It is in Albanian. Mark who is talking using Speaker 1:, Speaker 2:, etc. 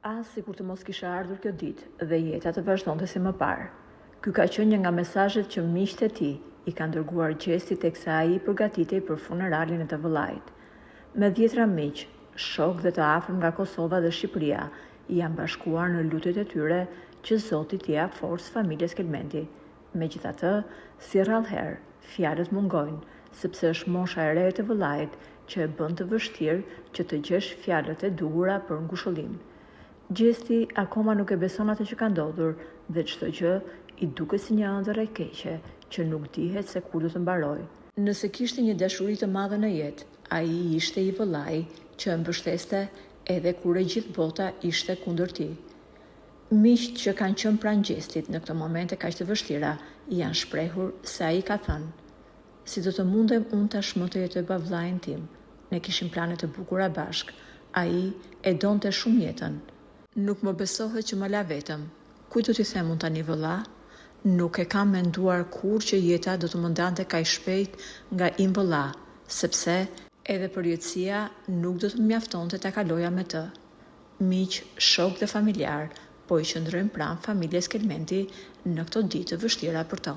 Speaker 1: As si kur të mos kisha ardhur kjo ditë dhe jeta të vazhdonte si më parë. Ky ka qenë një nga mesazhet që miqtë e tij i kanë dërguar Gjesti teksa ai i përgatitej për funeralin e të vëllait. Me 10 miq, shok dhe të afërm nga Kosova dhe Shqipëria janë bashkuar në lutjet e tyre që Zoti t'i jap forcë familjes Kelmendi. Megjithatë, si rrallëherë, fjalët mungojnë, sepse është mosha e re e të vëllait që e bën të vështirë që të gjesh fjalët e duhura për ngushëllim. Gjesti akoma nuk e beson atë që ka ndodhur dhe çdo gjë i duket si një ëndër e keqe që nuk dihet se kur do të mbarojë. Nëse kishte një dashuri të madhe në jetë, ai ishte i vëllai që e mbështeste edhe kur e gjithë bota ishte kundër tij. Miqtë që kanë qenë pranë Gjestit në këto momente kaq të vështira janë shprehur se ai ka thënë: "Si do të mundem unë tashmë të jetoj pa vllain tim? Ne kishim plane të bukura bashk. Ai e donte shumë jetën. Nuk më besohet që më la vetëm. Kujt do t'i them unë tani vëlla? Nuk e kam menduar kur që jeta do të më ndante kaq shpejt nga im vëlla, sepse edhe përjetësia nuk do të më mjaftonte ta kaloja me të." Miq, shok dhe familjar po i qëndrojnë pranë familjes Kelmendi në këto ditë të vështira për to.